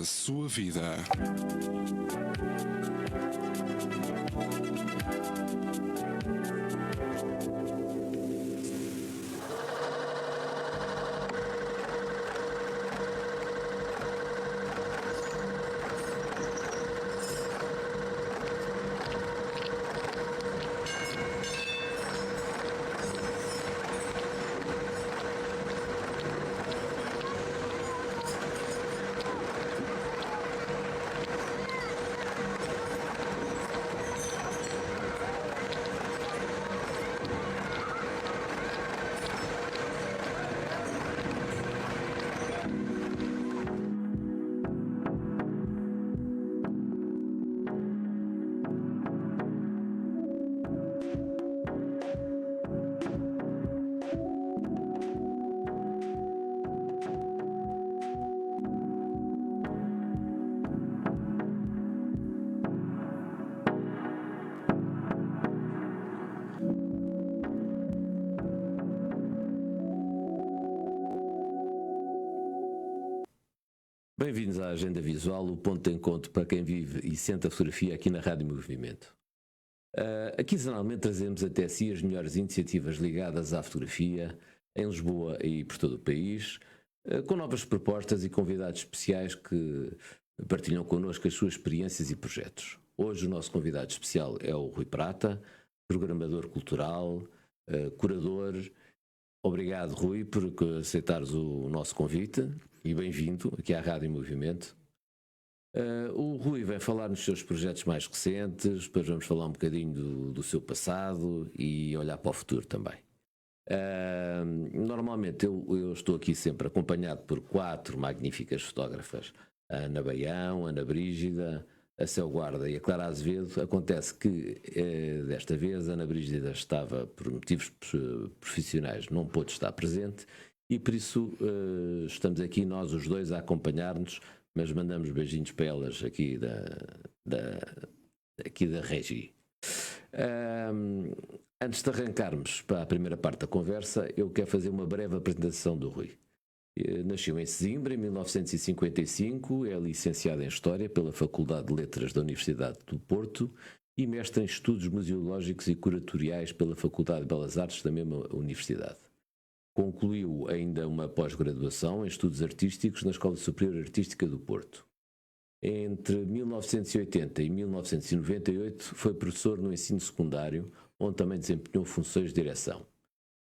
sua vida. Bem-vindos à Agenda Visual, o ponto de encontro para quem vive e sente a fotografia aqui na Rádio Movimento. Aqui, quinzenalmente, trazemos até si as melhores iniciativas ligadas à fotografia em Lisboa e por todo o país, com novas propostas e convidados especiais que partilham connosco as suas experiências e projetos. Hoje o nosso convidado especial é o Rui Prata, programador cultural, curador. Obrigado, Rui, por aceitares o nosso convite e bem-vindo aqui à Rádio Movimento. O Rui vai falar nos seus projetos mais recentes, depois vamos falar um bocadinho do seu passado e olhar para o futuro também. Normalmente eu estou aqui sempre acompanhado por 4 magníficas fotógrafas, a Ana Baião, a Ana Brígida, a Céu Guarda e a Clara Azevedo. Acontece que desta vez a Ana Brígida estava, por motivos profissionais, não pôde estar presente e por isso estamos aqui nós os dois a acompanhar-nos, mas mandamos beijinhos para elas aqui da Regi. Antes de arrancarmos para a primeira parte da conversa, eu quero fazer uma breve apresentação do Rui. Nasceu em Sesimbra em 1955, é licenciado em História pela Faculdade de Letras da Universidade do Porto e mestre em Estudos Museológicos e Curatoriais pela Faculdade de Belas Artes da mesma universidade. Concluiu ainda uma pós-graduação em Estudos Artísticos na Escola Superior Artística do Porto. Entre 1980 e 1998 foi professor no ensino secundário, onde também desempenhou funções de direção.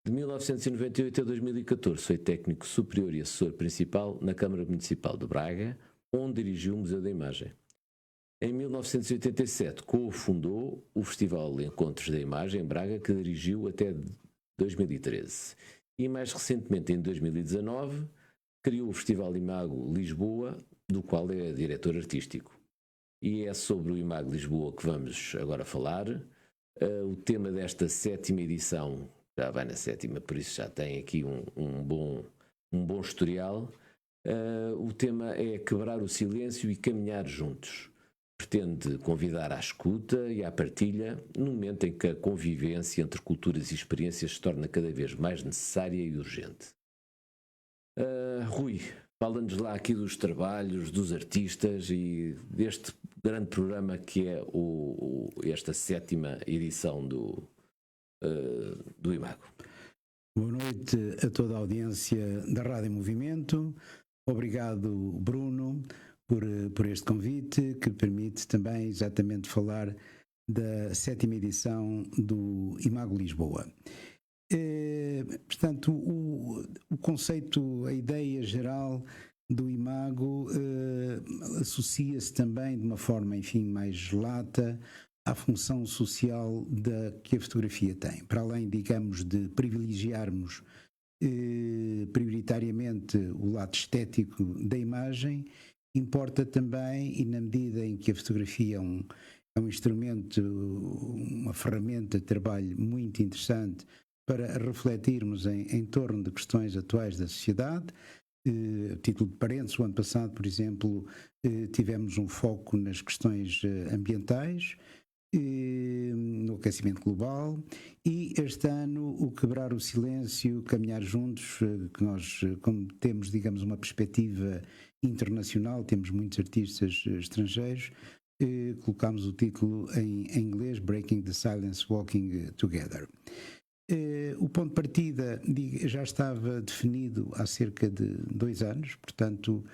De 1998 a 2014 foi técnico superior e assessor principal na Câmara Municipal de Braga, onde dirigiu o Museu da Imagem. Em 1987 cofundou o Festival Encontros da Imagem em Braga, que dirigiu até 2013. E mais recentemente, em 2019, criou o Festival Imago Lisboa, do qual é diretor artístico. E é sobre o Imago Lisboa que vamos agora falar. O tema desta 7ª edição, já vai na 7ª, por isso já tem aqui um bom historial. O tema é quebrar o silêncio e caminhar juntos. Pretende convidar à escuta e à partilha, no momento em que a convivência entre culturas e experiências se torna cada vez mais necessária e urgente. Rui, fala-nos lá aqui dos trabalhos, dos artistas e deste grande programa que é esta 7ª edição do Imago. Boa noite a toda a audiência da Rádio Movimento. Obrigado, Bruno, por este convite que permite também exatamente falar da 7ª edição do Imago Lisboa. Portanto, o conceito, a ideia geral do Imago associa-se também de uma forma, enfim, mais lata à função social que a fotografia tem. Para além, digamos, de privilegiarmos prioritariamente o lado estético da imagem, importa também, e na medida em que a fotografia é um instrumento, uma ferramenta de trabalho muito interessante para refletirmos em torno de questões atuais da sociedade. A título de parênteses, o ano passado, por exemplo, tivemos um foco nas questões ambientais, no aquecimento global, e este ano o quebrar o silêncio, caminhar juntos, que nós, como temos, digamos, uma perspectiva internacional, temos muitos artistas estrangeiros. Colocámos o título em inglês, Breaking the Silence, Walking Together. O ponto de partida já estava definido há cerca de 2 anos, portanto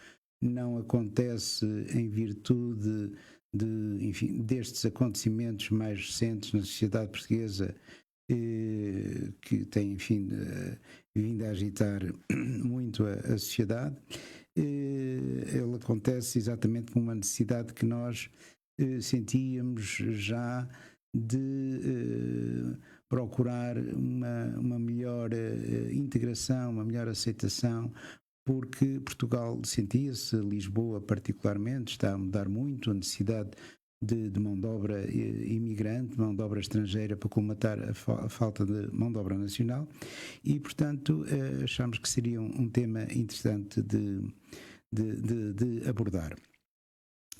não acontece em virtude enfim, destes acontecimentos mais recentes na sociedade portuguesa, que tem, enfim, vindo a agitar muito a sociedade. Ele acontece exatamente com uma necessidade que nós sentíamos já de procurar uma melhor integração, uma melhor aceitação, porque Portugal sentia-se, Lisboa particularmente, está a mudar muito, a necessidade de mão de obra imigrante, mão de obra estrangeira para colmatar a falta de mão de obra nacional, e portanto achámos que seria um tema interessante de abordar.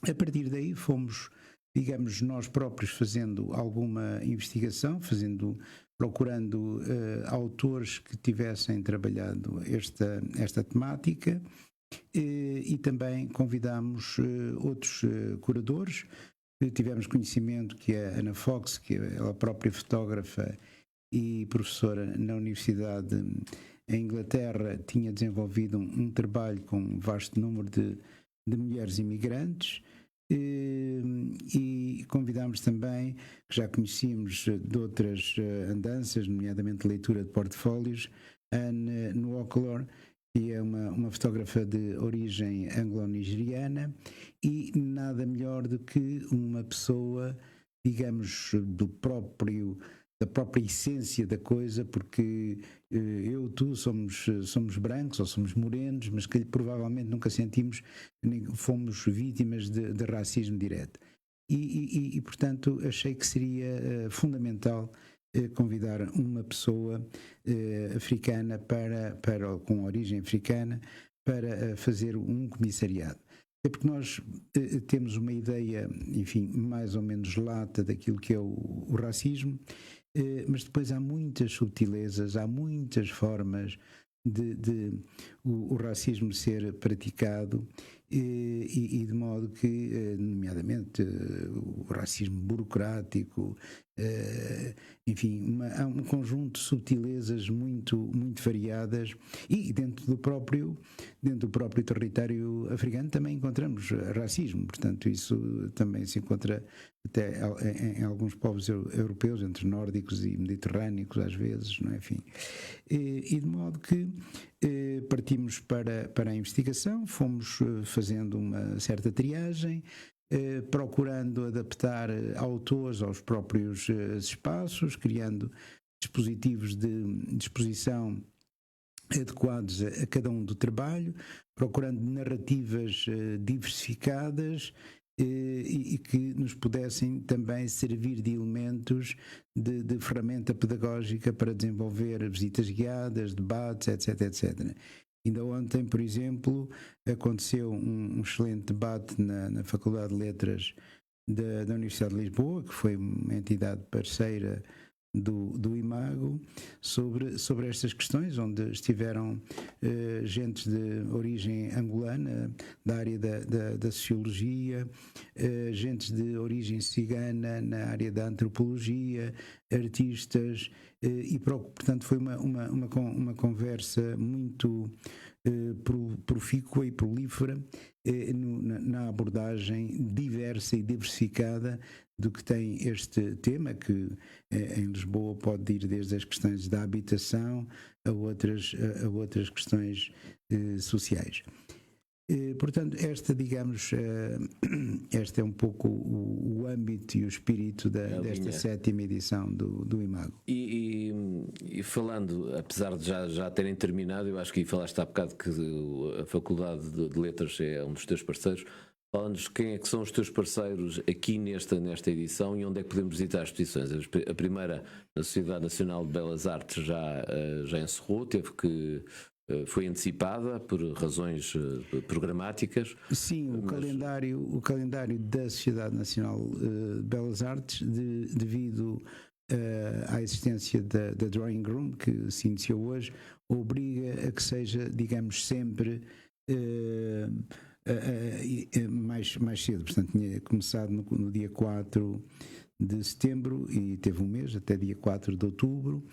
A partir daí fomos, digamos, nós próprios fazendo alguma investigação, procurando autores que tivessem trabalhado esta temática, e também convidámos outros curadores. Tivemos conhecimento que a Ana Fox, que é ela própria fotógrafa e professora na Universidade em Inglaterra, tinha desenvolvido um trabalho com um vasto número de mulheres imigrantes. E convidámos também, que já conhecíamos de outras andanças, nomeadamente leitura de portfólios, Anne Nwokolo, que é uma fotógrafa de origem anglo-nigeriana, e nada melhor do que uma pessoa, digamos, da própria essência da coisa, porque tu somos brancos ou somos morenos, mas que provavelmente nunca sentimos, nem fomos vítimas de racismo direto. E portanto, achei que seria fundamental convidar uma pessoa africana com origem africana para fazer um comissariado. É porque nós temos uma ideia, enfim, mais ou menos lata daquilo que é o racismo, mas depois há muitas subtilezas, há muitas formas de o racismo ser praticado, e de modo que, nomeadamente, o racismo burocrático, enfim, há um conjunto de subtilezas muito variadas, e dentro do próprio território africano também encontramos racismo. Portanto, isso também se encontra até em alguns povos europeus, entre nórdicos e mediterrâneos às vezes, não é? Enfim, e de modo que partimos para a investigação, fomos fazendo uma certa triagem, procurando adaptar autores aos próprios espaços, criando dispositivos de exposição adequados a cada um do trabalho, procurando narrativas diversificadas, e que nos pudessem também servir de elementos de ferramenta pedagógica para desenvolver visitas guiadas, debates, etc. Ainda ontem, por exemplo, aconteceu um excelente debate na Faculdade de Letras da Universidade de Lisboa, que foi uma entidade parceira do Imago, sobre estas questões, onde estiveram gentes de origem angolana, da área da sociologia, gentes de origem cigana na área da antropologia, artistas, e portanto foi uma conversa muito profícua e prolífera na abordagem diversa e diversificada do que tem este tema, que em Lisboa pode ir desde as questões da habitação a outras questões sociais. Portanto, digamos, este é um pouco o âmbito e o espírito desta 7ª edição do Imago. E falando, apesar de já terem terminado, eu acho que falaste há bocado que a Faculdade de Letras é um dos teus parceiros. Fala-nos quem é que são os teus parceiros aqui nesta edição e onde é que podemos visitar as exposições. A primeira, na Sociedade Nacional de Belas Artes, já encerrou, foi antecipada por razões programáticas. Sim, o calendário da Sociedade Nacional de Belas Artes, devido à existência da Drawing Room, que se iniciou hoje, obriga a que seja, digamos, sempre mais cedo, portanto tinha começado no dia 4 de setembro e teve um mês, até dia 4 de outubro,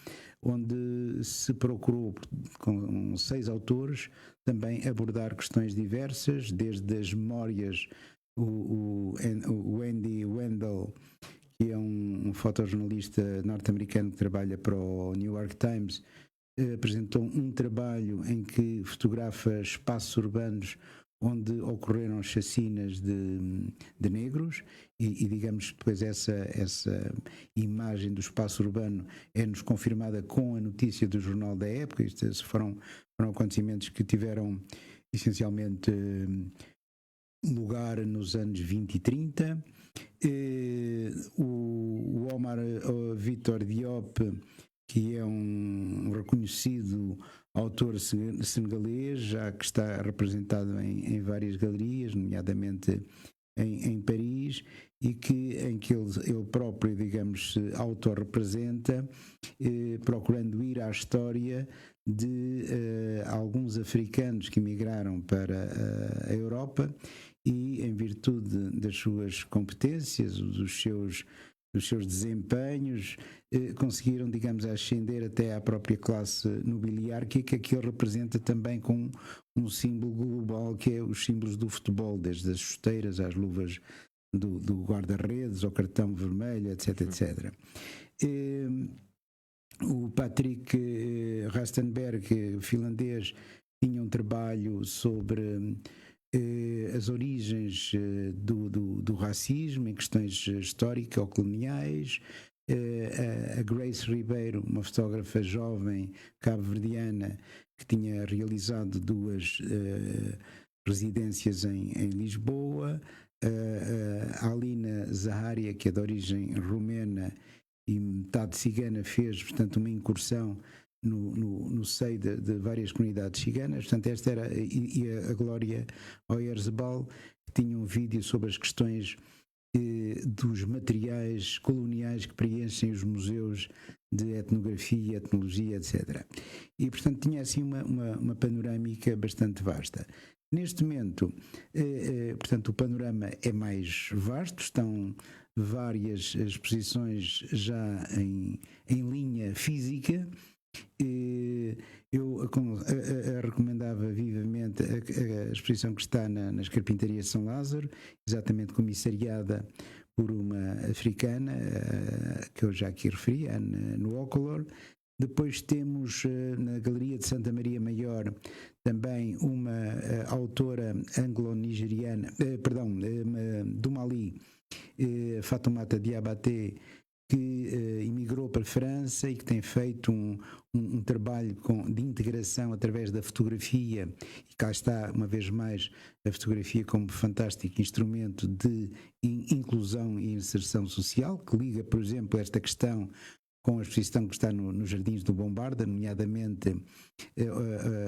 onde se procurou, com 6 autores, também abordar questões diversas, desde as memórias, o Andy Wendell, que é um fotojornalista norte-americano que trabalha para o New York Times, apresentou um trabalho em que fotografa espaços urbanos onde ocorreram chacinas de negros e digamos que depois essa imagem do espaço urbano é-nos confirmada com a notícia do jornal da época. Estes foram acontecimentos que tiveram essencialmente lugar nos anos 20 e 30. O Omar Vitor Diop, que é um reconhecido autor senegalês, já que está representado em várias galerias, nomeadamente em Paris, e em que ele próprio, digamos, se autorrepresenta, procurando ir à história de alguns africanos que emigraram para a Europa e, em virtude das suas competências, dos seus desempenhos, conseguiram, digamos, ascender até à própria classe nobiliárquica, que ele representa também com um símbolo global, que é os símbolos do futebol, desde as chuteiras às luvas do guarda-redes, ao cartão vermelho, etc, etc. O Patrick Rastenberg, finlandês, tinha um trabalho sobre as origens do racismo em questões histórico-coloniais. A Grace Ribeiro, uma fotógrafa jovem cabo-verdiana que tinha realizado 2 residências em Lisboa. A Alina Zaharia, que é de origem romena e metade cigana, fez, portanto, uma incursão no seio de várias comunidades ciganas. Portanto, esta era, e a Glória Oyerzabal, que tinha um vídeo sobre as questões dos materiais coloniais que preenchem os museus de etnografia, etnologia, etc. E, portanto, tinha assim uma panorâmica bastante vasta. Neste momento, portanto, o panorama é mais vasto, estão várias exposições já em linha física. Eu recomendava vivamente a exposição que está nas Carpintarias de São Lázaro, exatamente comissariada por uma africana, que eu já aqui referi, no Ocolor. Depois temos na Galeria de Santa Maria Maior também uma autora anglo-nigeriana, do Mali, Fatoumata Diabaté, que emigrou para a França e que tem feito um trabalho de integração através da fotografia, e cá está, uma vez mais, a fotografia como fantástico instrumento de inclusão e inserção social, que liga, por exemplo, esta questão com a exposição que está nos Jardins do Bombarda, nomeadamente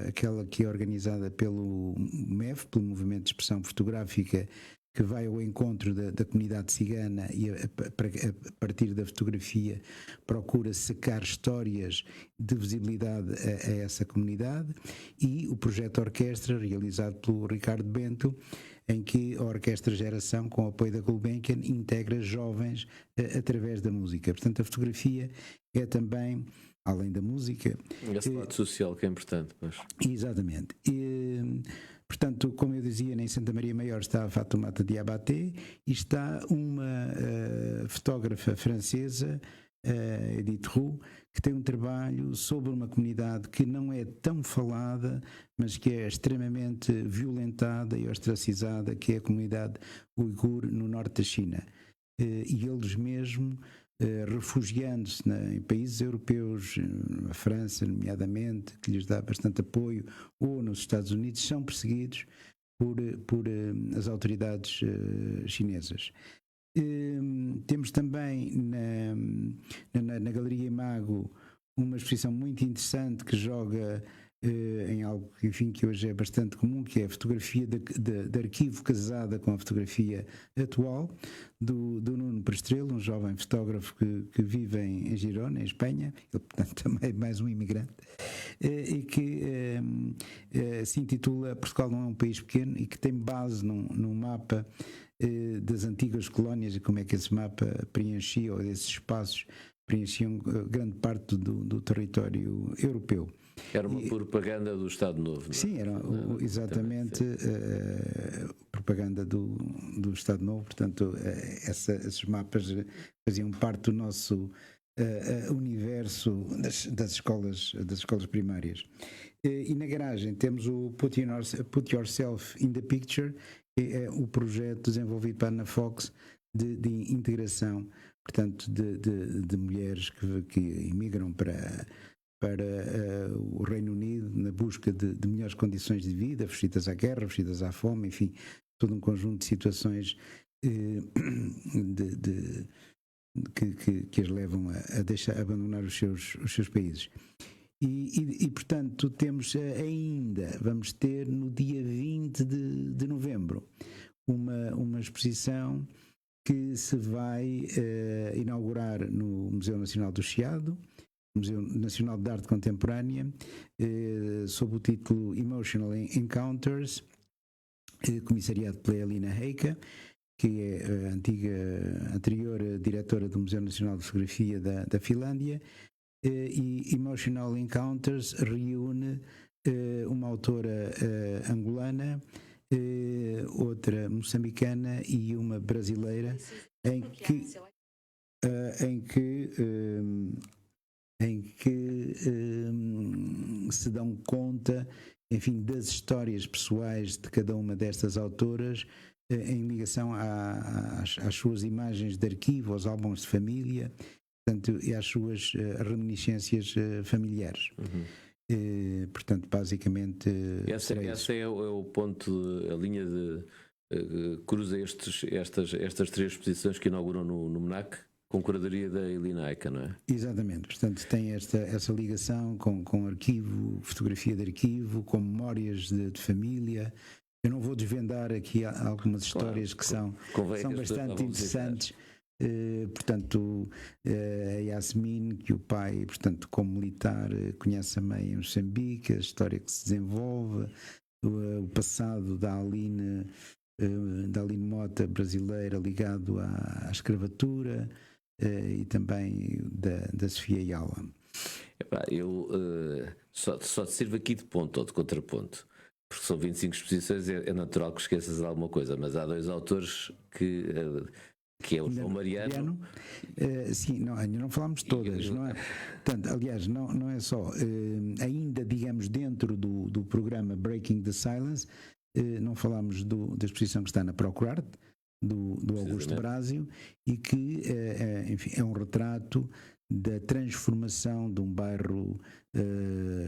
aquela que é organizada pelo MEF, pelo Movimento de Expressão Fotográfica, que vai ao encontro da comunidade cigana e a partir da fotografia procura secar histórias de visibilidade a essa comunidade, e o projeto Orquestra, realizado pelo Ricardo Bento, em que a Orquestra Geração, com o apoio da Gulbenkian, integra jovens através da música. Portanto, a fotografia é também, além da música... Esse lado social que é importante, pois. Exatamente. Portanto, como eu dizia, em Santa Maria Maior está a Fatoumata Diabaté e está uma fotógrafa francesa, Edith Roux, que tem um trabalho sobre uma comunidade que não é tão falada, mas que é extremamente violentada e ostracizada, que é a comunidade uigur no norte da China. E eles mesmo, refugiando-se em países europeus, na França nomeadamente, que lhes dá bastante apoio, ou nos Estados Unidos, são perseguidos por as autoridades chinesas. Temos também na Galeria Imago uma exposição muito interessante que joga em algo enfim, que hoje é bastante comum, que é a fotografia de arquivo casada com a fotografia atual, do Nuno Prestrelo, um jovem fotógrafo que vive em Girona, em Espanha, ele, portanto, também é mais um imigrante, e que se intitula Portugal não é um país pequeno, e que tem base num mapa das antigas colónias, e como é que esse mapa preenchia, ou esses espaços preenchiam grande parte do território europeu. Era uma propaganda do Estado Novo, não é? Sim, era exatamente propaganda do Estado Novo, portanto esses mapas faziam parte do nosso universo das escolas primárias. E na garagem temos o Put Yourself in the Picture, que é o projeto desenvolvido para a Ana Fox de integração, portanto, de mulheres que imigram para o Reino Unido na busca de melhores condições de vida, fugidas à guerra, fugidas à fome, enfim, todo um conjunto de situações que as levam a abandonar os seus países. E portanto, vamos ter no dia 20 de novembro uma exposição que se vai inaugurar no Museu Nacional do Chiado, Museu Nacional de Arte Contemporânea, sob o título Emotional Encounters, comissariado pela Elina Heika, que é a anterior diretora do Museu Nacional de Fotografia da Finlândia, e Emotional Encounters reúne uma autora angolana, outra moçambicana e uma brasileira, em que se dão conta, enfim, das histórias pessoais de cada uma destas autoras em ligação às suas imagens de arquivo, aos álbuns de família, portanto, e às suas reminiscências familiares. Portanto, basicamente... Esse é o ponto, a linha de cruza estas três exposições que inauguram no MNAC, com curadoria da Elina Heika, não é? Exatamente, portanto tem essa ligação com arquivo, fotografia de arquivo, com memórias de família. Eu não vou desvendar aqui algumas histórias que são bastante interessantes. Portanto, a Yasmin, que o pai, portanto, como militar, conhece a mãe em Moçambique, a história que se desenvolve, o passado da Aline Mota, brasileira, ligado à escravatura, e também da Sofia Yala. Eu só te sirvo aqui de ponto ou de contraponto, porque são 25 exposições, é natural que esqueças alguma coisa, mas há dois autores que é o João Mariano. Sim, ainda não falámos todas, não é? Portanto, aliás, não é só, ainda digamos dentro do programa Breaking the Silence, não falámos da exposição que está na Procurarte, do Augusto Brásio, e que enfim, é um retrato da transformação de um bairro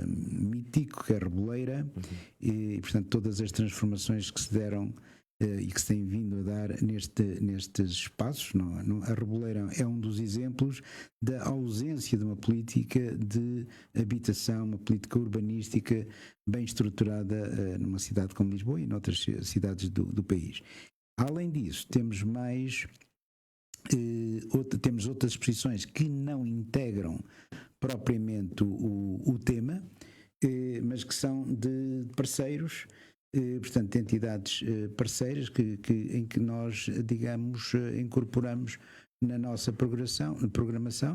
mítico, que é a Reboleira, e portanto todas as transformações que se deram e que se têm vindo a dar nestes espaços. A Reboleira é um dos exemplos da ausência de uma política de habitação, uma política urbanística bem estruturada numa cidade como Lisboa e noutras cidades do país. Além disso, temos temos outras exposições que não integram propriamente o tema, mas que são de parceiros, portanto, de entidades parceiras em que nós, digamos, incorporamos na nossa programação,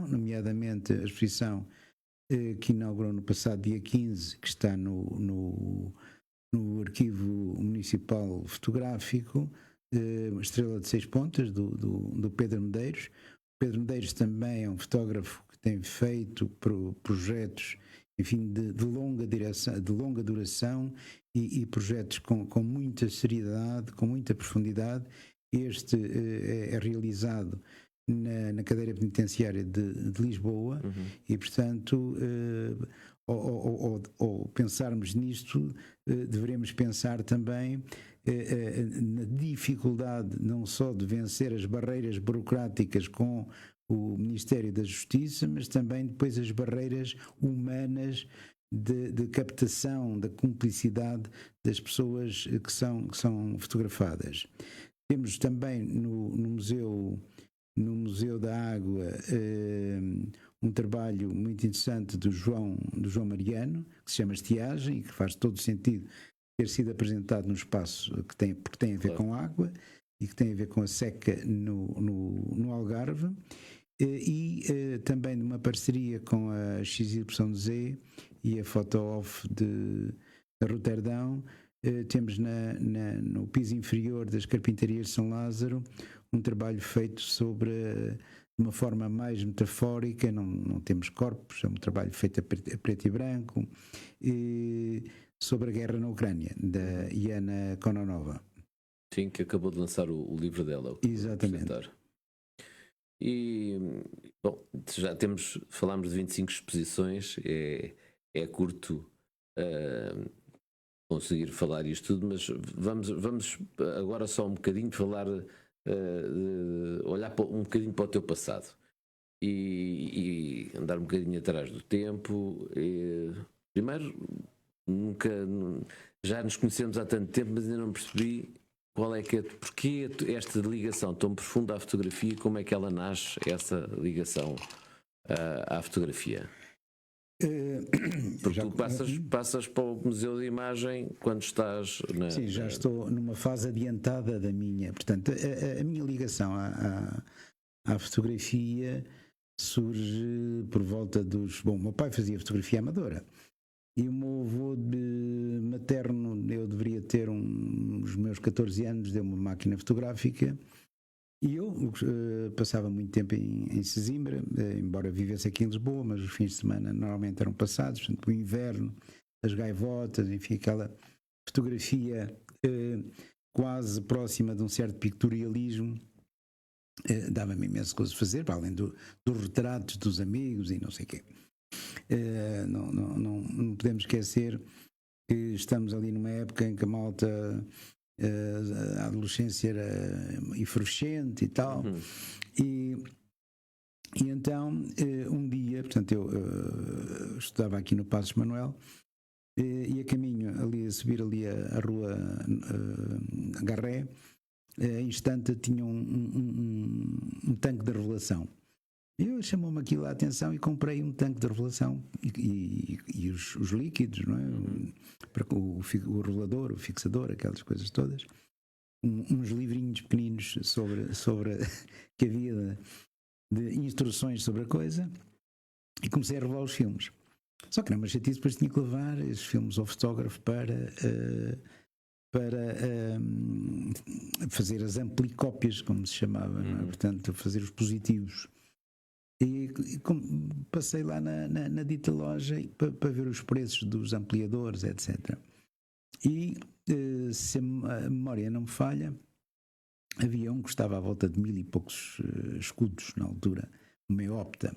nomeadamente a exposição que inaugurou no passado dia 15, que está no Arquivo Municipal Fotográfico, Estrela de 6 Pontas, do Pedro Medeiros. O Pedro Medeiros também é um fotógrafo que tem feito projetos, enfim, de longa duração e projetos com muita seriedade, com muita profundidade. Este é realizado na cadeira penitenciária de Lisboa, e, portanto, ao pensarmos nisto, deveremos pensar também na dificuldade não só de vencer as barreiras burocráticas com o Ministério da Justiça, mas também depois as barreiras humanas de captação da cumplicidade das pessoas que são fotografadas. Temos também no Museu da Água um trabalho muito interessante do João Mariano, que se chama Estiagem, e que faz todo o sentido ter sido apresentado num espaço porque tem a ver com água e que tem a ver com a seca no Algarve. E também numa parceria com a XYZ e a Photo Off de Roterdão, temos no piso inferior das Carpintarias de São Lázaro um trabalho feito sobre, de uma forma mais metafórica, não temos corpos, é um trabalho feito a preto e branco, sobre a guerra na Ucrânia, da Iana Kononova. Sim, que acabou de lançar o livro dela. Exatamente. E, bom, falámos de 25 exposições, é curto conseguir falar isto tudo, mas vamos agora só um bocadinho falar, olhar um bocadinho para o teu passado e andar um bocadinho atrás do tempo. Primeiro, já nos conhecemos há tanto tempo, mas ainda não percebi porquê esta ligação tão profunda à fotografia, como é que ela nasce, essa ligação à fotografia? Porque tu passas para o Museu de Imagem quando estás Sim, já estou numa fase adiantada da minha. Portanto, a minha ligação à fotografia surge por volta dos... Bom, meu pai fazia fotografia amadora. E o meu avô materno, eu deveria ter os meus 14 anos, deu uma máquina fotográfica e eu passava muito tempo em Sesimbra, embora vivesse aqui em Lisboa, mas os fins de semana normalmente eram passados, portanto, o inverno, as gaivotas, enfim, aquela fotografia quase próxima de um certo pictorialismo, dava-me imenso gozo de fazer, para além dos retratos dos amigos e não sei o quê. Não podemos esquecer que estamos ali numa época em que a malta, a adolescência era efervescente e tal, e então um dia, portanto eu estudava aqui no Passos Manuel e a caminho ali, a subir ali a rua Garré, em instante tinha um tanque de revelação. Eu chamou-me aquilo a atenção e comprei um tanque de revelação e os líquidos, não é? Para o revelador, o fixador, aquelas coisas todas. Uns livrinhos pequeninos sobre que havia de instruções sobre a coisa, e comecei a revelar os filmes. Só que não, mas chatice, depois tinha que levar esses filmes ao fotógrafo para fazer as amplicópias, como se chamava, não é? Portanto, fazer os positivos. E passei lá na dita loja para ver os preços dos ampliadores, etc. E se a memória não me falha, havia um que custava à volta de 1000 e poucos escudos na altura, o Meopta.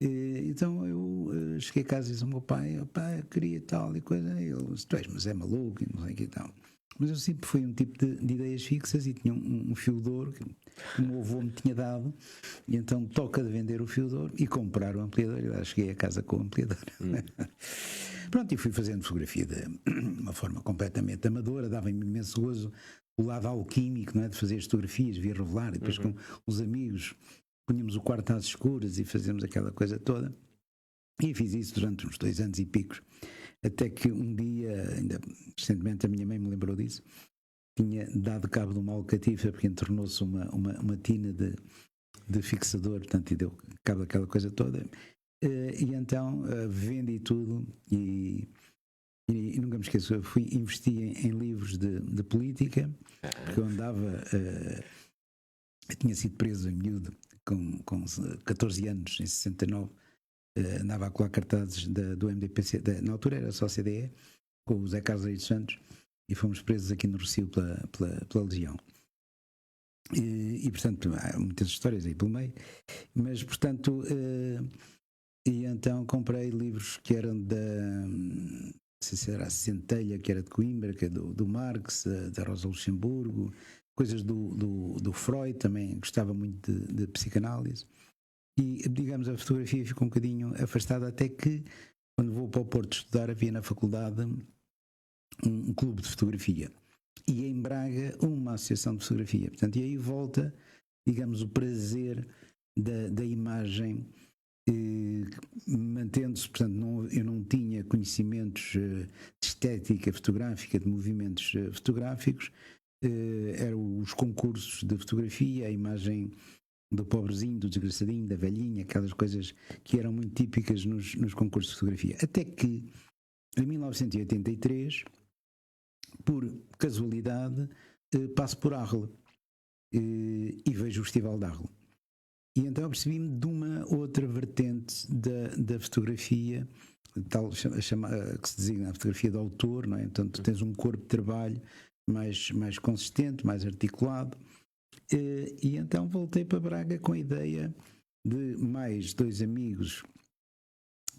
Então eu cheguei a casa e disse ao meu pai, eu queria tal e coisa, e ele disse, mas é maluco e não sei o que e tal. Mas eu sempre fui um tipo de ideias fixas e tinha um fiador que o meu avô me tinha dado, e então toca de vender o fiador e comprar o ampliador. Eu cheguei a casa com o ampliador. Pronto, e fui fazendo fotografia de uma forma completamente amadora, dava-me imenso gozo o lado alquímico, não é? De fazer as fotografias, vir revelar, e depois com os amigos punhamos o quarto às escuras e fazíamos aquela coisa toda. E fiz isso durante uns 2 anos e picos. Até que um dia, ainda recentemente a minha mãe me lembrou disso, tinha dado cabo de uma alcatifa porque entornou-se uma tina de fixador, portanto, e deu cabo daquela coisa toda. E então vendi tudo e nunca me esqueço, eu investi em livros de política, porque eu andava, eu tinha sido preso em miúdo com 14 anos, em 69, andava a colar cartazes do MDPC, na altura era só CDE, com o Zé Carlos dos Santos, e fomos presos aqui no Recio pela Legião. E portanto, há muitas histórias aí pelo meio, mas portanto, e então comprei livros que eram não sei se era a Centelha, que era de Coimbra, que é do Marx, da Rosa Luxemburgo, coisas do Freud, também gostava muito de psicanálise. E, digamos, a fotografia ficou um bocadinho afastada até que quando vou para o Porto estudar, havia na faculdade um clube de fotografia e em Braga uma associação de fotografia. Portanto, e aí volta, digamos, o prazer da imagem, mantendo-se. Portanto, eu não tinha conhecimentos de estética fotográfica, de movimentos fotográficos, eram os concursos de fotografia, a imagem do pobrezinho, do desgraçadinho, da velhinha, aquelas coisas que eram muito típicas nos concursos de fotografia. Até que, em 1983, por casualidade, passo por Arles e vejo o Festival de Arles. E então eu percebi-me de uma outra vertente da fotografia, tal, que se designa a fotografia de autor, não é? Então tu tens um corpo de trabalho mais consistente, mais articulado. E então voltei para Braga com a ideia de mais 2 amigos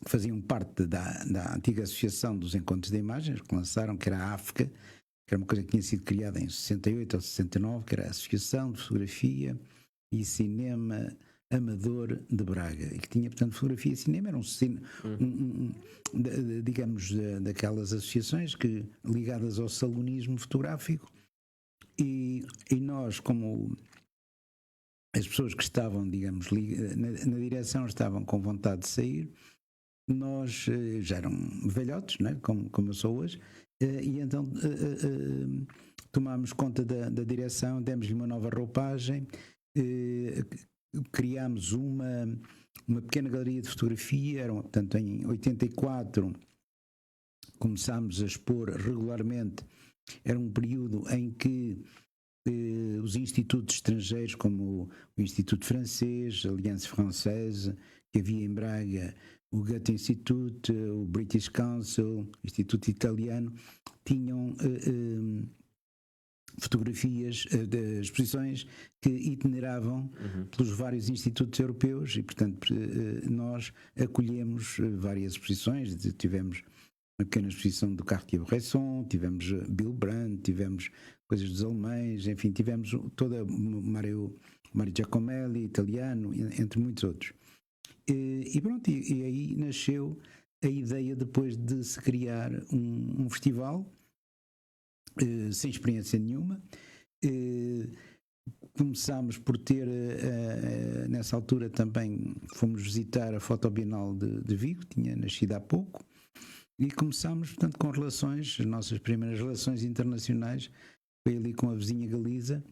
que faziam parte da antiga Associação dos Encontros de Imagens, que lançaram, que era a AFCA, que era uma coisa que tinha sido criada em 68 ou 69, que era a Associação de Fotografia e Cinema Amador de Braga, e que tinha, portanto, fotografia e cinema, era digamos, daquelas associações ligadas ao salonismo fotográfico, e nós, como as pessoas que estavam, digamos, na direção estavam com vontade de sair, nós já eram velhotes, não é? como eu sou hoje, e então tomámos conta da direção, demos-lhe uma nova roupagem, criámos uma pequena galeria de fotografia. Portanto, em 84 começámos a expor regularmente. Era um período em que os institutos estrangeiros, como o Instituto Francês, a Alliance Française, que havia em Braga, o Goethe Institute, o British Council, o Instituto Italiano, tinham fotografias de exposições que itineravam pelos vários institutos europeus, e portanto nós acolhemos várias exposições. Tivemos uma pequena exposição do Cartier-Bresson, tivemos Bill Brandt, tivemos coisas dos alemães, enfim, tivemos toda Mario Giacomelli, italiano, entre muitos outros. E pronto, e aí nasceu a ideia, depois de se criar um festival, sem experiência nenhuma. Começámos por ter, nessa altura também fomos visitar a Fotobienal de Vigo, tinha nascido há pouco, e começámos, portanto, com relações, as nossas primeiras relações internacionais foi ali com a vizinha Galiza,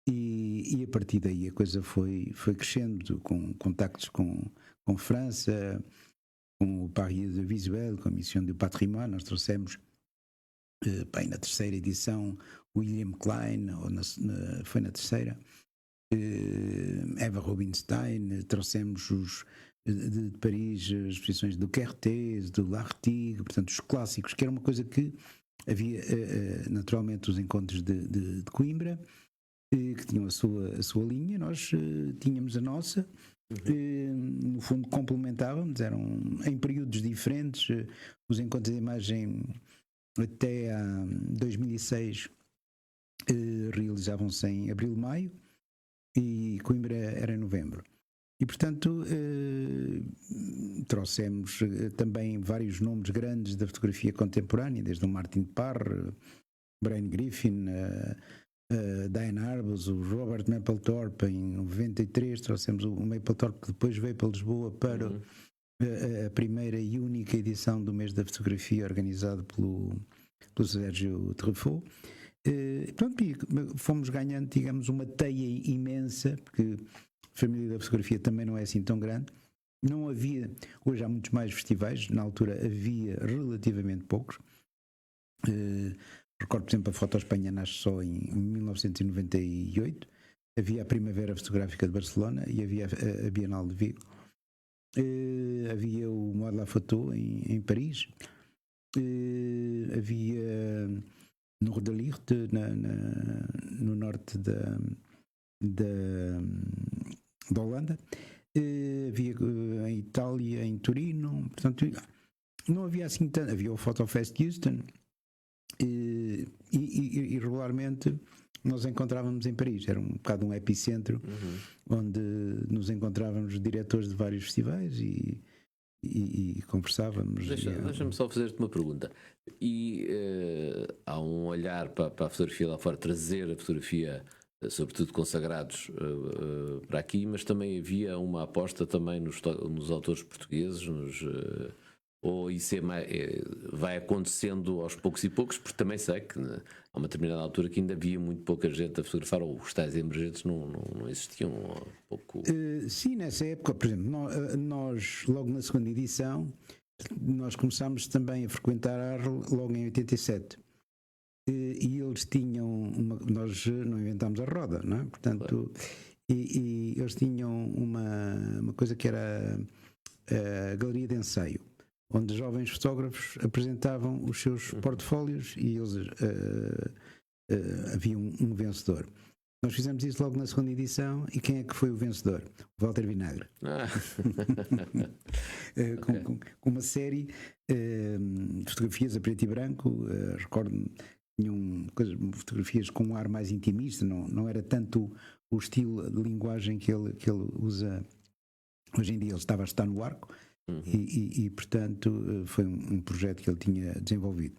e a partir daí a coisa foi crescendo, com contactos com França, com o Paris de Visuel, com a Mission du Patrimoine. Nós trouxemos na terceira edição William Klein, foi na terceira, Eva Rubinstein, trouxemos de Paris as exposições do Kertész, do Lartigue, portanto os clássicos, que era uma coisa que havia naturalmente os encontros de Coimbra, que tinham a sua linha, nós tínhamos a nossa. No fundo complementávamos, eram em períodos diferentes. Os encontros de imagem até 2006 realizavam-se em abril, maio, e Coimbra era em novembro. E portanto trouxemos também vários nomes grandes da fotografia contemporânea, desde o Martin Parr, Brian Griffin, Diane Arbus, o Robert Mapplethorpe. Em 93 trouxemos o Mapplethorpe, que depois veio para Lisboa para a primeira e única edição do Mês da Fotografia, organizado pelo Sérgio Truffaut. Pronto, e fomos ganhando, digamos, uma teia imensa, porque a família da fotografia também não é assim tão grande. Não havia, hoje há muitos mais festivais, na altura havia relativamente poucos. Recordo, por exemplo, a Foto Espanha nasce só em 1998, havia a Primavera Fotográfica de Barcelona e havia a Bienal de Vigo, havia o Mode La Photo em Paris, havia no Rodalicht, no norte da Holanda, havia em Itália, em Turino. Portanto, não havia assim tanto. Havia o Photofest Houston, e regularmente nós encontrávamos em Paris. Era um bocado um epicentro onde nos encontrávamos diretores de vários festivais, e e conversávamos. Deixa-me só fazer-te uma pergunta. E há um olhar para a fotografia lá fora, trazer a fotografia, sobretudo consagrados, para aqui, mas também havia uma aposta também nos autores portugueses, ou isso vai acontecendo aos poucos e poucos, porque também sei que há uma determinada altura que ainda havia muito pouca gente a fotografar, ou os tais emergentes não existiam. Pouco... Sim, nessa época, por exemplo, nós logo na segunda edição, nós começámos também a frequentar a Arles logo em 87. E eles tinham nós não inventámos a roda, não é? Portanto, claro. e eles tinham uma coisa que era a galeria de ensaio, onde jovens fotógrafos apresentavam os seus portfólios e eles havia um vencedor. Nós fizemos isso logo na segunda edição, e quem é que foi o vencedor? O Walter Vinagre. Com uma série de fotografias a preto e branco. Recordo-me, tinham fotografias com um ar mais intimista, não era tanto o estilo de linguagem que ele usa hoje em dia. Ele estava a estar no arco. E portanto foi um projeto que ele tinha desenvolvido,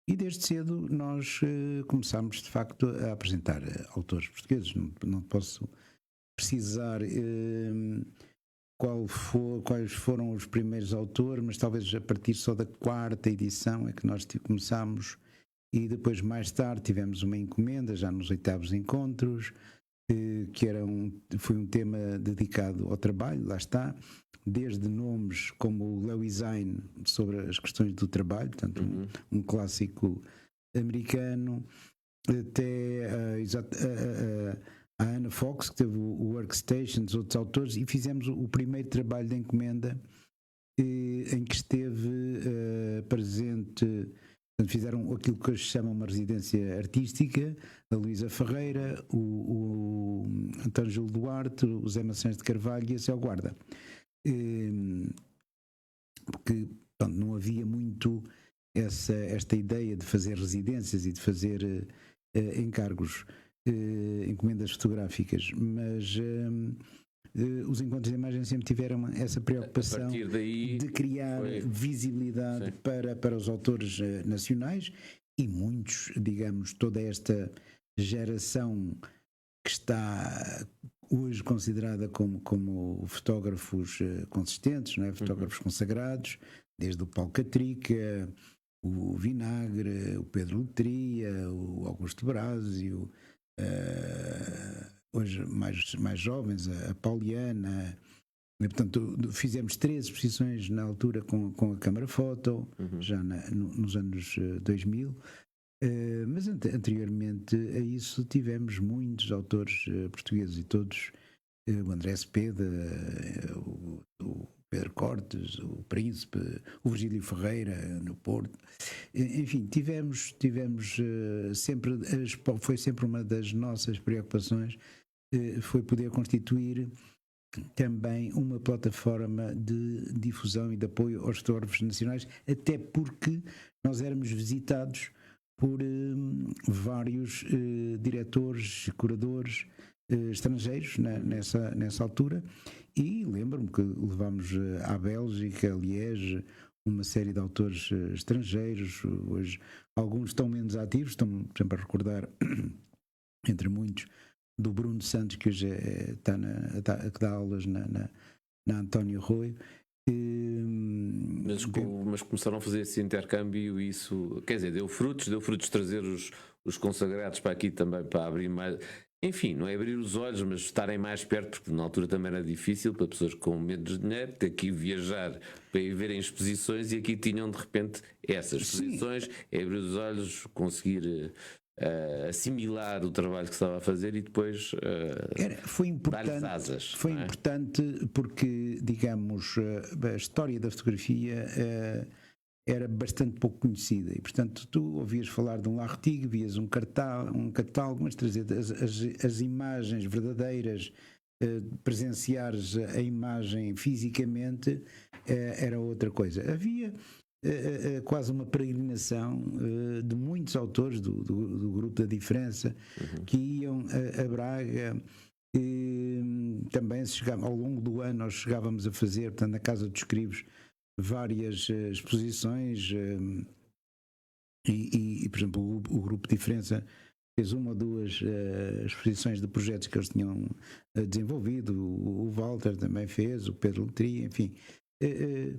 e desde cedo nós começámos de facto a apresentar autores portugueses. Não posso precisar quais foram os primeiros autores, mas talvez a partir só da quarta edição é que nós começámos, e depois mais tarde tivemos uma encomenda já nos 8º encontros, que foi um tema dedicado ao trabalho, lá está, desde nomes como o Lewis Hine sobre as questões do trabalho, portanto um clássico americano, até a Anna Fox, que teve o Workstations, outros autores, e fizemos o primeiro trabalho de encomenda em que esteve presente. Portanto, fizeram aquilo que hoje se chama uma residência artística, a Luísa Ferreira, o António Gil Duarte, o Zé Maçãs de Carvalho e a Céu Guarda. Porque não havia muito esta ideia de fazer residências e de fazer encargos, encomendas fotográficas, mas os encontros de imagem sempre tiveram essa preocupação de criar visibilidade para os autores nacionais, e muitos, digamos, toda esta geração que está hoje considerada como fotógrafos consistentes, não é? Fotógrafos consagrados, desde o Paulo Catrica, o Vinagre, o Pedro Letria, o Augusto Brásio, hoje mais jovens, a Pauliana. E, portanto, fizemos 3 exposições na altura com a câmara foto, já nos anos 2000, mas anteriormente a isso tivemos muitos autores portugueses, e todos, o André Cepeda, o Pedro Cortes, o Príncipe, o Virgílio Ferreira no Porto, enfim, tivemos sempre, foi sempre uma das nossas preocupações, foi poder constituir também uma plataforma de difusão e de apoio aos fotógrafos nacionais, até porque nós éramos visitados por vários diretores, curadores estrangeiros nessa altura, e lembro-me que levámos à Bélgica, a Liege, uma série de autores estrangeiros. Hoje alguns estão menos ativos, estão sempre a recordar, entre muitos, do Bruno Santos, que hoje que dá aulas na António Arroio. Mas começaram a fazer esse intercâmbio, e isso, quer dizer, deu frutos trazer os consagrados para aqui também, para abrir mais, enfim, não é abrir os olhos, mas estarem mais perto, porque na altura também era difícil para pessoas com menos dinheiro ter que viajar para ir verem exposições, e aqui tinham de repente essas exposições. É abrir os olhos, conseguir assimilar o trabalho que estava a fazer, e depois foi importante, asas. Foi importante porque, digamos, a história da fotografia era bastante pouco conhecida, e portanto tu ouvias falar de um artigo, vias um catálogo, mas trazer as imagens verdadeiras, presenciares a imagem fisicamente, era outra coisa. Havia quase uma peregrinação de muitos autores do Grupo da Diferença, que iam a Braga. Também ao longo do ano nós chegávamos a fazer, portanto, na Casa dos Escribos, várias exposições por exemplo, o Grupo Diferença fez uma ou duas exposições de projetos que eles tinham desenvolvido, o Walter também fez, o Pedro Letria, enfim.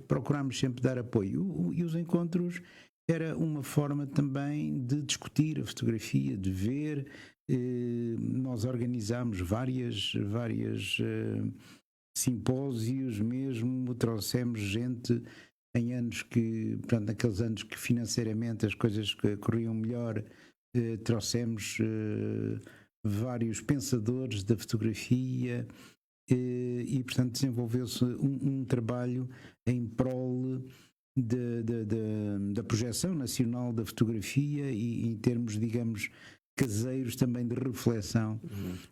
Procurámos sempre dar apoio. E os encontros era uma forma também de discutir a fotografia, de ver. Nós organizámos várias simpósios mesmo, trouxemos gente em anos que, portanto, naqueles anos que financeiramente as coisas corriam melhor, trouxemos vários pensadores da fotografia e portanto desenvolveu-se um trabalho em prol da projeção nacional da fotografia e em termos, digamos, caseiros também de reflexão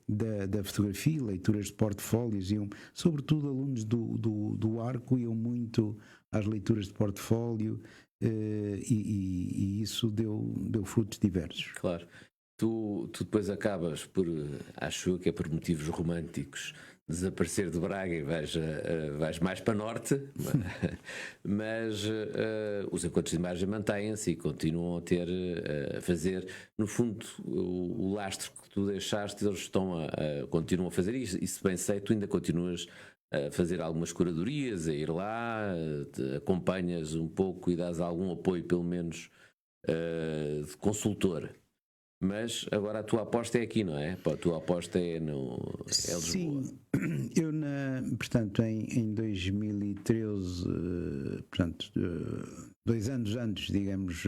da fotografia, leituras de portfólios, sobretudo alunos do Arco iam muito às leituras de portfólio e isso deu frutos diversos. Claro. Tu depois acabas por, acho eu que é por motivos românticos, desaparecer de Braga e vais mais para norte, mas os encontros de imagem mantêm-se e continuam a fazer, no fundo, o lastro que tu deixaste, eles continuam a fazer isso, e se bem sei, tu ainda continuas a fazer algumas curadorias, a ir lá, acompanhas um pouco e dás algum apoio, pelo menos, de consultor. Mas agora a tua aposta é aqui, não é? A tua aposta é Lisboa. Sim, eu portanto em 2013, portanto 2 anos antes, digamos,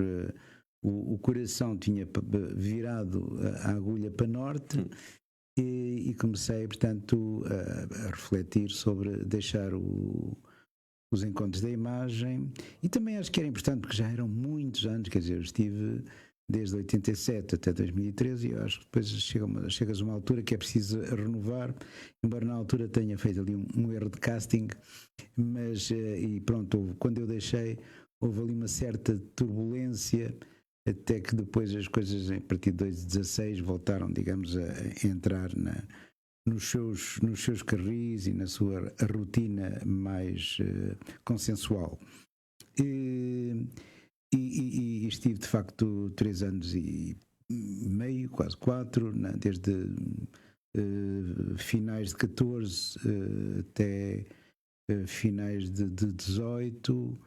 o coração tinha virado a agulha para norte e comecei, portanto, a refletir sobre deixar os encontros da imagem, e também acho que era importante porque já eram muitos anos, quer dizer, eu estive desde 87 até 2013 e eu acho que depois chegas a uma altura que é preciso renovar, embora na altura tenha feito ali um erro de casting, mas e pronto, quando eu deixei houve ali uma certa turbulência, até que depois as coisas a partir de 2016 voltaram, digamos, a entrar nos seus carris e na sua rotina mais consensual. E estive de facto 3 anos e meio, quase 4, desde finais de 14 até finais de 18,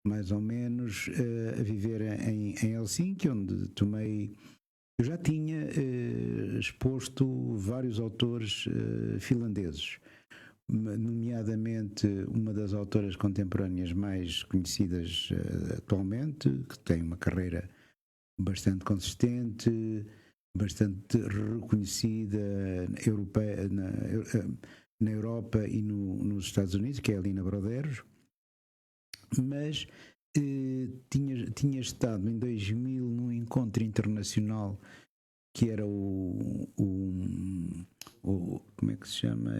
mais ou menos, a viver em Helsinki, onde eu já tinha exposto vários autores finlandeses, nomeadamente uma das autoras contemporâneas mais conhecidas atualmente, que tem uma carreira bastante consistente, bastante reconhecida na Europa e nos Estados Unidos, que é a Lina Brodero, mas tinha estado em 2000 num encontro internacional que era como é que se chama?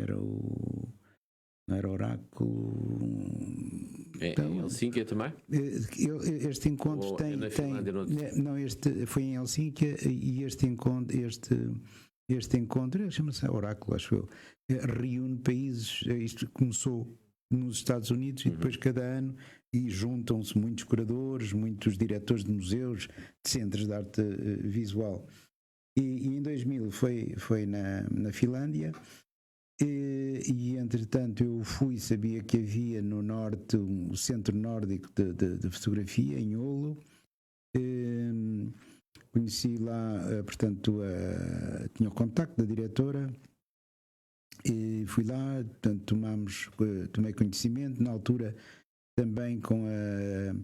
Não era Oráculo. Então, em Helsínquia também? Este encontro na Finlândia, não, este foi em Helsínquia e este encontro chama-se Oráculo, acho eu, reúne países. Isto começou nos Estados Unidos e depois cada ano, e juntam-se muitos curadores, muitos diretores de museus, de centros de arte visual. E em 2000 foi na Finlândia, e entretanto eu sabia que havia no norte um centro nórdico de fotografia em Oulu. Conheci lá, portanto, tinha o contacto da diretora e fui lá, portanto tomei conhecimento, na altura também com a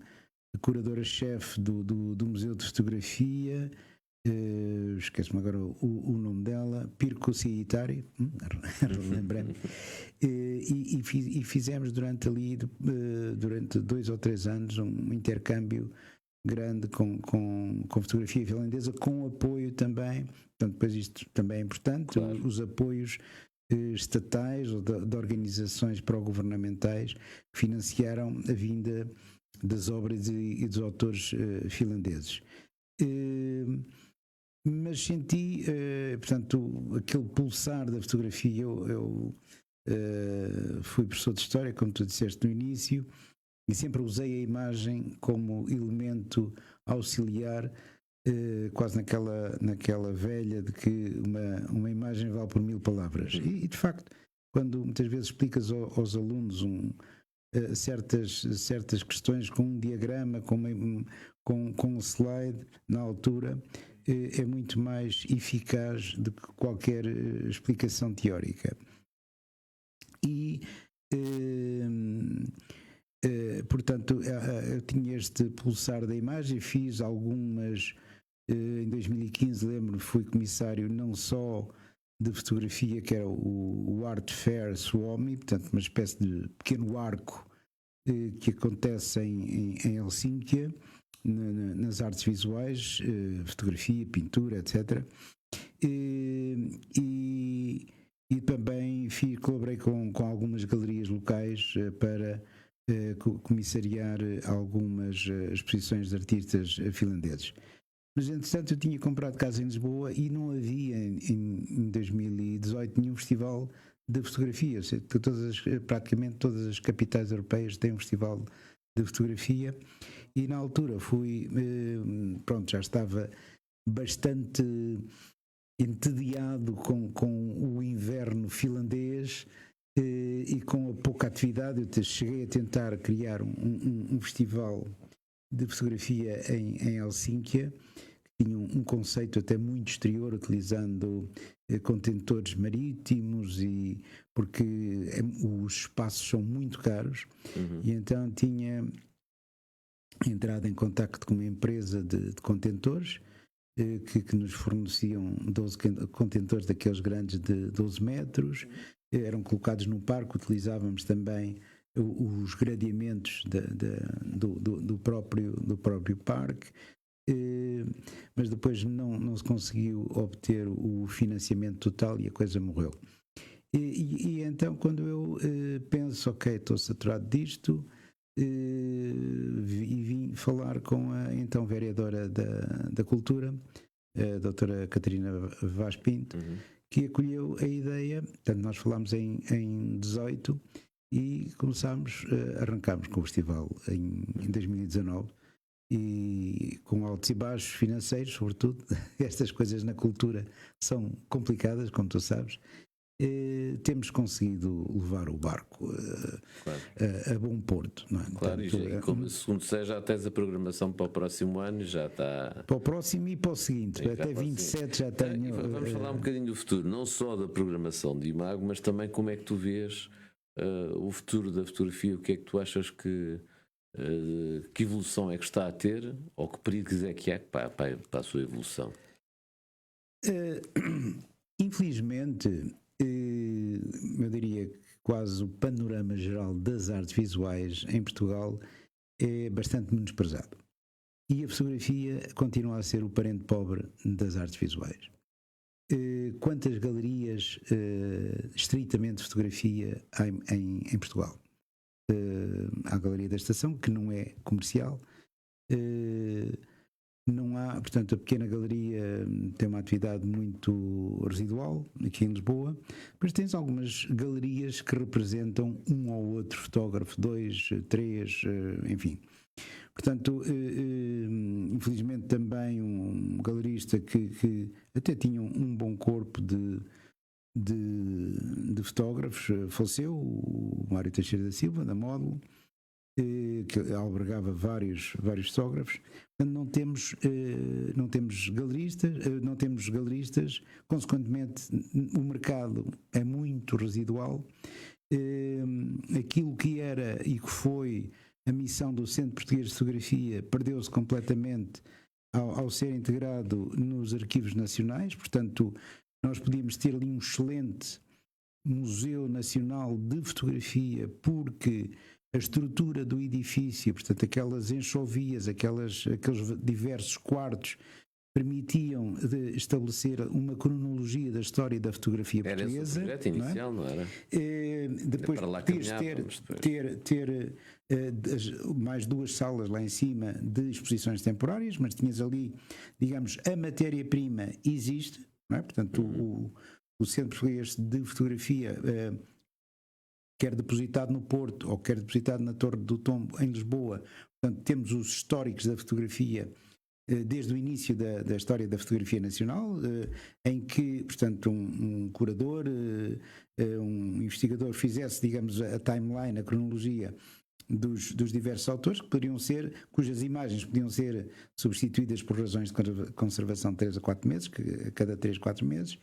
curadora-chefe do Museu de Fotografia, esqueço-me agora o nome dela, Pirkko Siitari, relembrei-me, e fizemos durante 2 ou 3 anos um intercâmbio grande com fotografia finlandesa, com apoio também, portanto depois isto também é importante, claro. Os apoios estatais ou de organizações pró-governamentais que financiaram a vinda das obras e dos autores finlandeses. Mas senti, portanto, aquele pulsar da fotografia. Eu fui professor de História, como tu disseste no início, e sempre usei a imagem como elemento auxiliar, quase naquela velha de que uma imagem vale por 1000 palavras. E de facto, quando muitas vezes explicas aos alunos certas questões com um diagrama, com um slide na altura, é muito mais eficaz do que qualquer explicação teórica. E portanto, eu tinha este pulsar da imagem, fiz algumas. Em 2015, lembro-me, fui comissário não só de fotografia, que era o Art Fair Suomi, portanto, uma espécie de pequeno arco que acontece em Helsínquia, nas artes visuais, fotografia, pintura, etc. E também colaborei com algumas galerias locais para comissariar algumas exposições de artistas finlandeses. Mas, entretanto, eu tinha comprado casa em Lisboa e não havia em 2018 nenhum festival de fotografia. Praticamente todas as capitais europeias têm um festival de fotografia e na altura já estava bastante entediado com o inverno finlandês e com a pouca atividade. Eu cheguei a tentar criar um festival de fotografia em Helsínquia, que tinha um conceito até muito exterior, utilizando contentores marítimos, porque os espaços são muito caros, e então tinha entrado em contacto com uma empresa de contentores que nos forneciam 12 contentores daqueles grandes de 12 metros, eram colocados no parque, utilizávamos também os gradeamentos do próprio parque, mas depois não se conseguiu obter o financiamento total e a coisa morreu. E então, quando eu penso, ok, estou saturado disto, e vim falar com a então vereadora da Cultura, a doutora Catarina Vaz Pinto, que acolheu a ideia. Portanto, nós falámos em 18 e arrancámos com o festival em 2019, e com altos e baixos financeiros, sobretudo. Estas coisas na cultura são complicadas, como tu sabes. Temos conseguido levar o barco a bom porto, não é? Claro, Portanto, segundo sei, já tens a programação para o próximo ano, já está... Para o próximo e para o seguinte, até 27 já tenho... Vamos falar um bocadinho do futuro, não só da programação de Imago, mas também como é que tu vês o futuro da fotografia. O que é que tu achas que evolução é que está a ter, ou que perigos é que há para a sua evolução? Infelizmente, eu diria que quase o panorama geral das artes visuais em Portugal é bastante menosprezado. E a fotografia continua a ser o parente pobre das artes visuais. Quantas galerias estritamente de fotografia há em Portugal? Há a Galeria da Estação, que não é comercial. Não há, portanto, a pequena galeria tem uma atividade muito residual aqui em Lisboa, mas tens algumas galerias que representam um ou outro fotógrafo, 2, 3, enfim. Portanto, infelizmente também um galerista que até tinha um bom corpo de fotógrafos faleceu, o Mário Teixeira da Silva, da Módulo, que albergava vários fotógrafos. Portanto, não temos galeristas, consequentemente o mercado é muito residual. Aquilo que era e que foi a missão do Centro Português de Fotografia perdeu-se completamente ao ser integrado nos arquivos nacionais. Portanto, nós podíamos ter ali um excelente Museu Nacional de Fotografia, porque a estrutura do edifício, portanto, aquelas enxovias, aqueles diversos quartos, permitiam estabelecer uma cronologia da história da fotografia portuguesa. Era esse o projeto inicial, não era? Depois podias ter mais 2 salas lá em cima de exposições temporárias, mas tinhas ali, digamos, a matéria-prima existe, não é? Portanto, o Centro Português de Fotografia quer depositado no Porto ou quer depositado na Torre do Tombo, em Lisboa. Portanto, temos os históricos da fotografia desde o início da história da fotografia nacional, em que, portanto, um curador, um investigador fizesse, digamos, a timeline, a cronologia dos diversos autores, cujas imagens podiam ser substituídas por razões de conservação de 3 a 4 meses, a cada 3, 4 meses,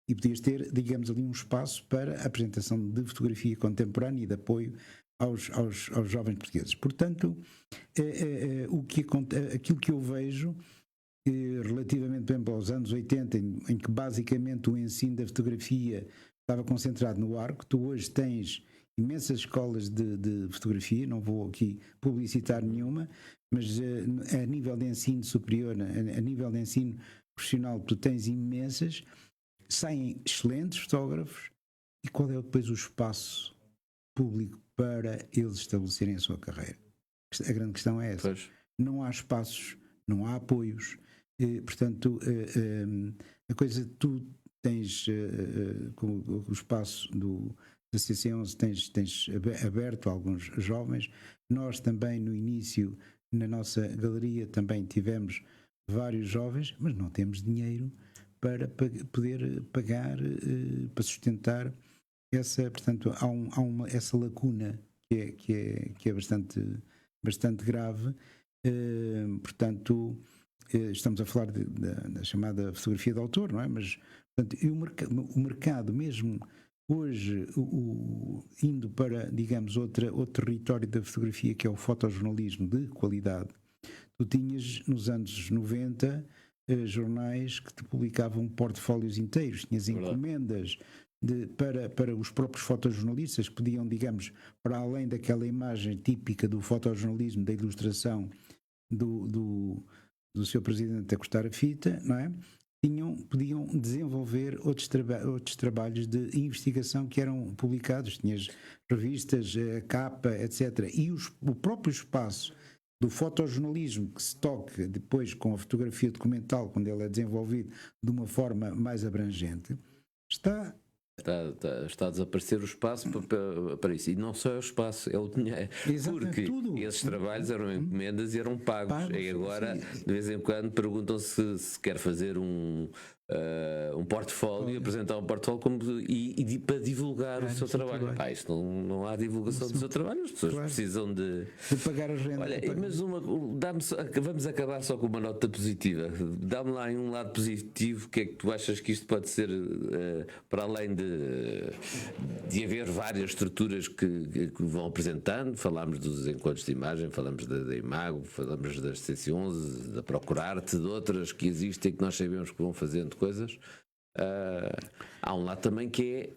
e podias ter, digamos, ali um espaço para a apresentação de fotografia contemporânea e de apoio aos jovens portugueses. Portanto, aquilo que eu vejo relativamente, por exemplo, aos anos 80, em que basicamente o ensino da fotografia estava concentrado no Arco, tu hoje tens imensas escolas de fotografia, não vou aqui publicitar nenhuma, mas a nível de ensino superior, a nível de ensino profissional, tu tens imensas, saem excelentes fotógrafos, e qual é depois o espaço público para eles estabelecerem a sua carreira? A grande questão é essa. Pois. Não há espaços, não há apoios, portanto, a coisa, tu tens, com o espaço da CC11, tens aberto a alguns jovens. Nós também, no início, na nossa galeria, também tivemos vários jovens, mas não temos dinheiro para poder pagar, para sustentar portanto, há essa lacuna que é bastante grave. Portanto, estamos a falar da chamada fotografia de autor, não é? Mas, portanto, o mercado mesmo hoje, indo para, digamos, outro território da fotografia, que é o fotojornalismo de qualidade. Tu tinhas, nos anos 90, jornais que te publicavam portfólios inteiros, tinhas encomendas para os próprios fotojornalistas, que podiam, digamos, para além daquela imagem típica do fotojornalismo, da ilustração do seu presidente a cortar a fita, não é? Podiam desenvolver outros trabalhos de investigação que eram publicados, tinhas revistas, capa, etc. E o próprio espaço do fotojornalismo, que se toca depois com a fotografia documental, quando ele é desenvolvido de uma forma mais abrangente, está a desaparecer o espaço para isso. E não só é o espaço, é o dinheiro. Exatamente, porque tudo. Esses trabalhos eram encomendas e eram pagos. E agora, sim. De vez em quando, perguntam-se se quer fazer um portfólio, apresentar um portfólio e para divulgar o seu trabalho. Isto não há divulgação do seu trabalho, as pessoas precisam de pagar a renda. Olha, mas vamos acabar só com uma nota positiva. Dá-me lá um lado positivo. O que é que tu achas que isto pode ser, para além de haver várias estruturas que vão apresentando? Falámos dos encontros de imagem, falamos da Imago, falamos das CC11, da Procurarte, de outras que existem, que nós sabemos que vão fazendo coisas. Há um lado também que é,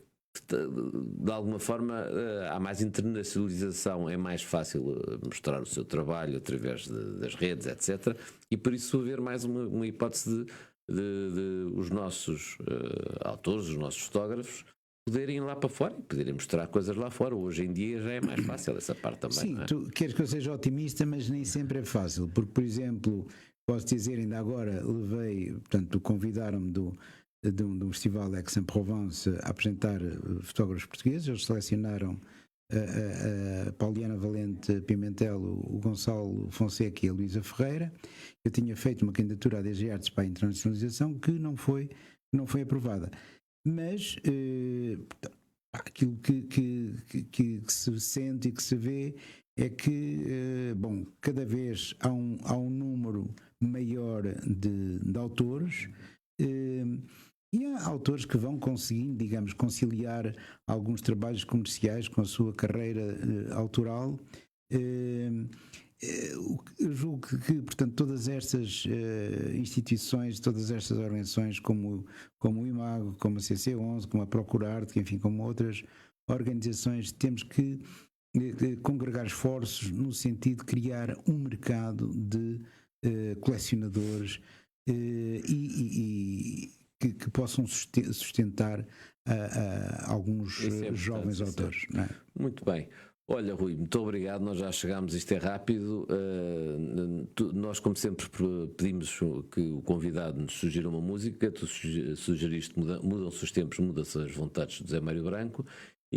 de alguma forma, há mais internacionalização, é mais fácil mostrar o seu trabalho através das redes, etc. E por isso haver mais uma hipótese de os nossos autores, os nossos fotógrafos, poderem ir lá para fora e poderem mostrar coisas lá fora. Hoje em dia já é mais fácil essa parte também. Sim, não é? Tu queres que eu seja otimista, mas nem sempre é fácil, porque, por exemplo, posso dizer, ainda agora portanto, convidaram-me de um festival Aix-en-Provence a apresentar fotógrafos portugueses. Eles selecionaram a Pauliana Valente Pimentel, o Gonçalo Fonseca e a Luísa Ferreira. Eu tinha feito uma candidatura à DG Artes para a internacionalização que não foi aprovada. Mas aquilo que se sente e que se vê é que, cada vez há um número maior de autores, e há autores que vão conseguindo, digamos, conciliar alguns trabalhos comerciais com a sua carreira autoral. Eu julgo que, portanto, todas estas instituições, todas estas organizações, como o Imago, como a CC11, como a Procurarte, enfim, como outras organizações, temos que congregar esforços no sentido de criar um mercado de colecionadores que possam sustentar alguns jovens autores. Não é? Muito bem. Olha, Rui, muito obrigado, nós já chegámos, isto é rápido. Nós, como sempre, pedimos que o convidado nos sugira uma música. Tu sugeriste Mudam-se os tempos, mudam-se as vontades de José Mário Branco.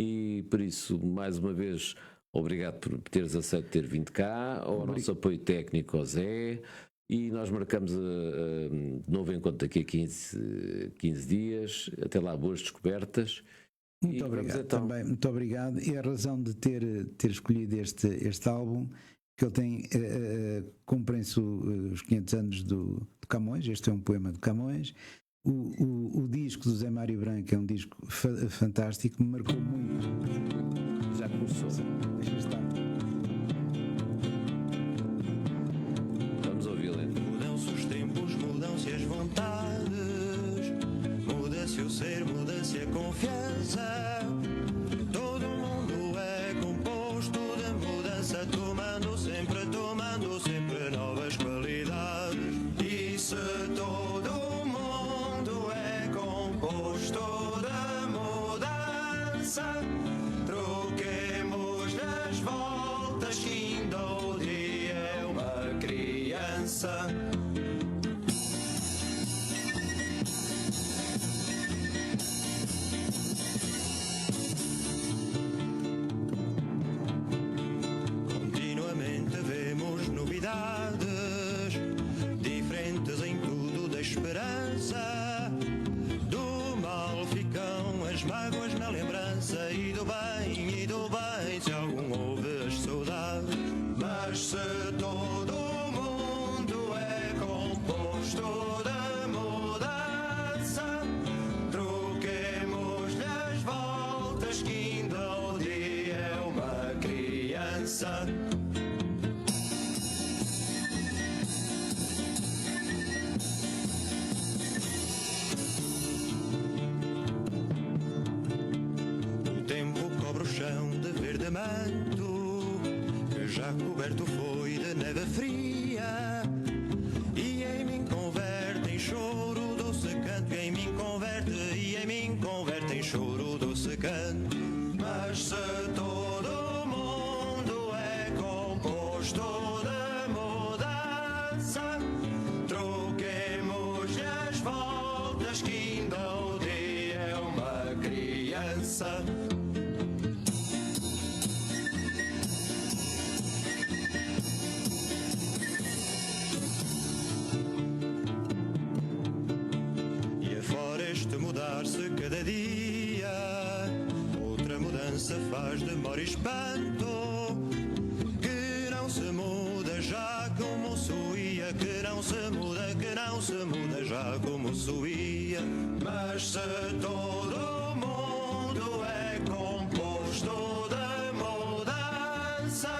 e por isso, mais uma vez, obrigado por teres aceito ter vindo cá, ao nosso apoio técnico ao Zé, e nós marcamos novo encontro daqui a 15 dias. Até lá, boas descobertas. Muito obrigado também, muito obrigado. E a razão de ter escolhido este álbum, que ele tem, cumpre-se os 500 anos do Camões. Este é um poema de Camões. O disco do Zé Mário Branco é um disco fantástico, me marcou muito. Já começou. Deixa estar. Vamos ouvi-lo. Mudam-se os tempos, mudam-se as vontades, muda-se o ser, muda-se a confiança. Todo mundo é composto de mudança, tomando sempre novas qualidades. E se todo mundo é composto de mudança, troquemos as voltas que ainda o dia é uma criança. Continuamente vemos novidades, diferentes em tudo da esperança. Do mal ficam as mágoas na lembrança, e do bem, se algum houve as saudades. Mas se todo mundo é composto de mudança, troquemos-lhe as voltas que ainda o dia é uma criança. O tempo cobre o chão de verde manto, que já coberto foi de neve fria, e em mim converte em choro doce canto, e em mim converte em choro doce canto. Mas se todo mundo é composto de mudança, troquemos as voltas que ainda o dia é uma criança. E afora este mudar-se cada dia, outra mudança faz demora e espanto, que não se muda já como suía, que não se muda já como suía. Mas se todo mundo é composto de mudança,